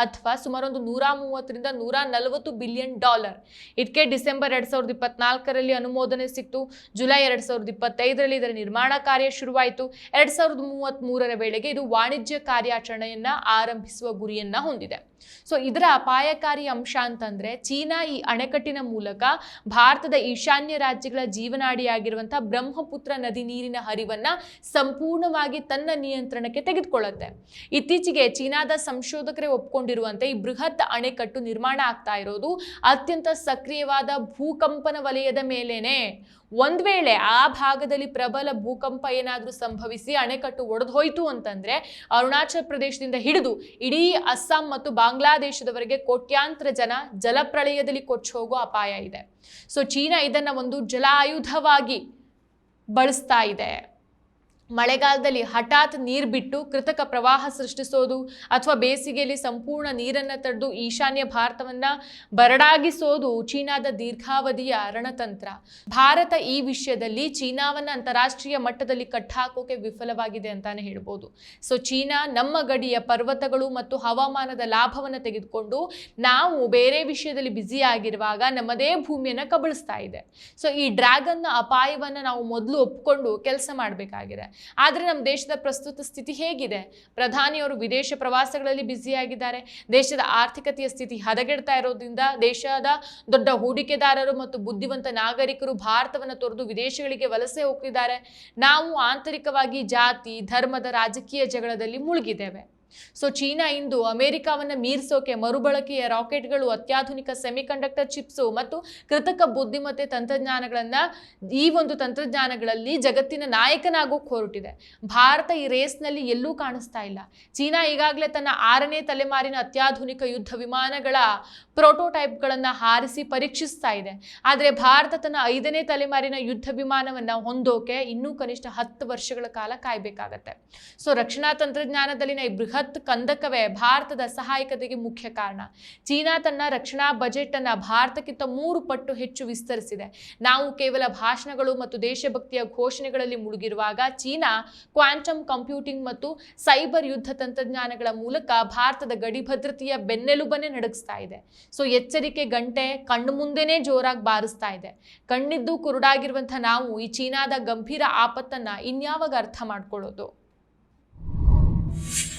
ಅಥವಾ ಸುಮಾರು 130ರಿಂದ 140 ಬಿಲಿಯನ್ ಡಾಲರ್. ಇದಕ್ಕೆ ಡಿಸೆಂಬರ್ 2024ರಲ್ಲಿ ಅನುಮೋದನೆ ಸಿಕ್ತು. ಜುಲೈ 2025ರಲ್ಲಿ ಇದರ ನಿರ್ಮಾಣ ಕಾರ್ಯ ಶುರುವಾಯಿತು. 2033ರ ವೇಳೆಗೆ ಇದು ವಾಣಿಜ್ಯ ಕಾರ್ಯಾಚರಣೆಯನ್ನ ಆರಂಭಿಸುವ ಗುರಿಯನ್ನ ಹೊಂದಿದೆ. ಸೊ ಇದರ ಅಪಾಯಕಾರಿ ಅಂಶ ಅಂತಂದ್ರೆ ಚೀನಾ ಈ ಅಣೆಕಟ್ಟಿನ ಮೂಲಕ ಭಾರತದ ಈಶಾನ್ಯ ರಾಜ್ಯಗಳ ಜೀವನಾಡಿಯಾಗಿರುವಂತಹ ಬ್ರಹ್ಮಪುತ್ರ ನದಿ ನೀರಿನ ಹರಿವನ್ನ ಸಂಪೂರ್ಣವಾಗಿ ತನ್ನ ನಿಯಂತ್ರಣಕ್ಕೆ ತೆಗೆದುಕೊಳ್ಳುತ್ತೆ. ಇತ್ತೀಚೆಗೆ ಚೀನಾದ ಸಂಶೋಧಕರೇ ಒಪ್ಕೊಂಡಿರುವಂತೆ ಈ ಬೃಹತ್ ಅಣೆಕಟ್ಟು ನಿರ್ಮಾಣ ಆಗ್ತಾ ಇರೋದು ಅತ್ಯಂತ ಸಕ್ರಿಯವಾದ ಭೂಕಂಪನ ವಲಯದ ಮೇಲೇನೆ. ಒಂದ್ ವೇಳೆ ಆ ಭಾಗದಲ್ಲಿ ಪ್ರಬಲ ಭೂಕಂಪ ಏನಾದ್ರೂ ಸಂಭವಿಸಿ ಅಣೆಕಟ್ಟು ಒಡೆದು ಹೋಯ್ತು ಅಂತಂದ್ರೆ ಅರುಣಾಚಲ ಪ್ರದೇಶದಿಂದ ಹಿಡಿದು ಇಡೀ ಅಸ್ಸಾಂ ಮತ್ತು ಬಾಂಗ್ಲಾದೇಶದವರೆಗೆ ಕೋಟ್ಯಾಂತರ ಜನ ಜಲಪ್ರಳಯದಲ್ಲಿ ಕೊಚ್ಚಿ ಹೋಗೋ ಅಪಾಯ ಇದೆ. ಸೊ ಚೀನಾ ಇದನ್ನ ಒಂದು ಜಲಾಯುಧವಾಗಿ ಬಳಸ್ತಾ ಇದೆ. ಮಳೆಗಾಲದಲ್ಲಿ ಹಠಾತ್ ನೀರು ಬಿಟ್ಟು ಕೃತಕ ಪ್ರವಾಹ ಸೃಷ್ಟಿಸೋದು ಅಥವಾ ಬೇಸಿಗೆಯಲ್ಲಿ ಸಂಪೂರ್ಣ ನೀರನ್ನು ತಡೆದು ಈಶಾನ್ಯ ಭಾರತವನ್ನ ಬರಡಾಗಿಸೋದು ಚೀನಾದ ದೀರ್ಘಾವಧಿಯ ರಣತಂತ್ರ. ಭಾರತ ಈ ವಿಷಯದಲ್ಲಿ ಚೀನಾವನ್ನ ಅಂತಾರಾಷ್ಟ್ರೀಯ ಮಟ್ಟದಲ್ಲಿ ಕಟ್ಟಾಕೋಕೆ ವಿಫಲವಾಗಿದೆ ಅಂತಾನೆ ಹೇಳ್ಬೋದು. ಸೊ ಚೀನಾ ನಮ್ಮ ಗಡಿಯ ಪರ್ವತಗಳು ಮತ್ತು ಹವಾಮಾನದ ಲಾಭವನ್ನು ತೆಗೆದುಕೊಂಡು ನಾವು ಬೇರೆ ವಿಷಯದಲ್ಲಿ ಬ್ಯುಸಿ ಆಗಿರುವಾಗ ನಮ್ಮದೇ ಭೂಮಿಯನ್ನ ಕಬಳಿಸ್ತಾ ಇದೆ. ಸೊ ಈ ಡ್ರ್ಯಾಗನ್ನ ಅಪಾಯವನ್ನ ನಾವು ಮೊದಲು ಒಪ್ಕೊಂಡು ಕೆಲಸ ಮಾಡಬೇಕಾಗಿದೆ. ಆದರೆ ನಮ್ಮ ದೇಶದ ಪ್ರಸ್ತುತ ಸ್ಥಿತಿ ಹೇಗಿದೆ? ಪ್ರಧಾನಿಯವರು ವಿದೇಶ ಪ್ರವಾಸಗಳಲ್ಲಿ ಬ್ಯುಸಿಯಾಗಿದ್ದಾರೆ. ದೇಶದ ಆರ್ಥಿಕತೆಯ ಸ್ಥಿತಿ ಹದಗೆಡ್ತಾ ಇರೋದ್ರಿಂದ ದೇಶದ ದೊಡ್ಡ ಹೂಡಿಕೆದಾರರು ಮತ್ತು ಬುದ್ಧಿವಂತ ನಾಗರಿಕರು ಭಾರತವನ್ನು ತೊರೆದು ವಿದೇಶಗಳಿಗೆ ವಲಸೆ ಹೋಗ್ತಿದ್ದಾರೆ. ನಾವು ಆಂತರಿಕವಾಗಿ ಜಾತಿ, ಧರ್ಮದ ರಾಜಕೀಯ ಜಗಳದಲ್ಲಿ ಮುಳುಗಿದ್ದೇವೆ. ಸೊ ಚೀನಾ ಇಂದು ಅಮೆರಿಕವನ್ನ ಮೀರಿಸೋಕೆ ಮರುಬಳಕೆಯ ರಾಕೆಟ್ಗಳು, ಅತ್ಯಾಧುನಿಕ ಸೆಮಿಕಂಡಕ್ಟರ್ ಚಿಪ್ಸು ಮತ್ತು ಕೃತಕ ಬುದ್ಧಿಮತ್ತೆ ಈ ಒಂದು ತಂತ್ರಜ್ಞಾನಗಳಲ್ಲಿ ಜಗತ್ತಿನ ನಾಯಕನಾಗೋಕೆ ಹೊರಟಿದೆ. ಭಾರತ ಈ ರೇಸ್ನಲ್ಲಿ ಎಲ್ಲೂ ಕಾಣಿಸ್ತಾ ಇಲ್ಲ. ಚೀನಾ ಈಗಾಗಲೇ ತನ್ನ 6ನೇ ತಲೆಮಾರಿನ ಅತ್ಯಾಧುನಿಕ ಯುದ್ಧ ವಿಮಾನಗಳ ಪ್ರೋಟೋಟೈಪ್ಗಳನ್ನು ಹಾರಿಸಿ ಪರೀಕ್ಷಿಸ್ತಾ ಇದೆ. ಆದರೆ ಭಾರತ ತನ್ನ 5ನೇ ತಲೆಮಾರಿನ ಯುದ್ಧ ವಿಮಾನವನ್ನು ಹೊಂದೋಕೆ ಇನ್ನೂ ಕನಿಷ್ಠ 10 ವರ್ಷಗಳ ಕಾಲ ಕಾಯಬೇಕಾಗತ್ತೆ. ಸೊ ರಕ್ಷಣಾ ತಂತ್ರಜ್ಞಾನದಲ್ಲಿನ ಈ ಬೃಹತ್ ಕಂದಕವೇ ಭಾರತದ ಸಹಾಯಕತೆಗೆ ಮುಖ್ಯ ಕಾರಣ. ಚೀನಾ ತನ್ನ ರಕ್ಷಣಾ ಬಜೆಟ್ ಅನ್ನ ಭಾರತಕ್ಕಿಂತ 3 ಪಟ್ಟು ಹೆಚ್ಚು ವಿಸ್ತರಿಸಿದೆ. ನಾವು ಕೇವಲ ಭಾಷಣಗಳು ಮತ್ತು ದೇಶಭಕ್ತಿಯ ಘೋಷಣೆಗಳಲ್ಲಿ ಮುಳುಗಿರುವಾಗ ಚೀನಾ ಕ್ವಾಂಟಮ್ ಕಂಪ್ಯೂಟಿಂಗ್ ಮತ್ತು ಸೈಬರ್ ಯುದ್ಧ ತಂತ್ರಜ್ಞಾನಗಳ ಮೂಲಕ ಭಾರತದ ಗಡಿ ಭದ್ರತೆಯ ಬೆನ್ನೆಲುಬನ್ನೇ ನಡಗಿಸ್ತಾ ಇದೆ. ಸೊ ಎಚ್ಚರಿಕೆ ಗಂಟೆ ಕಣ್ಣು ಮುಂದೆನೇ ಜೋರಾಗಿ ಬಾರಿಸ್ತಾ ಇದೆ. ಕಣ್ಣಿದ್ದು ಕುರುಡಾಗಿರುವಂತಹ ನಾವು ಈ ಚೀನಾದ ಗಂಭೀರ ಆಪತ್ತನ್ನ ಇನ್ಯಾವಾಗ ಅರ್ಥ ಮಾಡ್ಕೊಳ್ಳೋದು?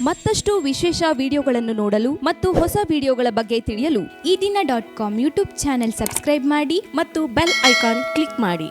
ಮತ್ತಷ್ಟು ವಿಶೇಷ ವಿಡಿಯೋಗಳನ್ನು ನೋಡಲು ಮತ್ತು ಹೊಸ ವಿಡಿಯೋಗಳ ಬಗ್ಗೆ ತಿಳಿಯಲು eDina.com ಯೂಟ್ಯೂಬ್ ಚಾನೆಲ್ ಸಬ್ಸ್ಕ್ರೈಬ್ ಮಾಡಿ ಮತ್ತು ಬೆಲ್ ಐಕಾನ್ ಕ್ಲಿಕ್ ಮಾಡಿ.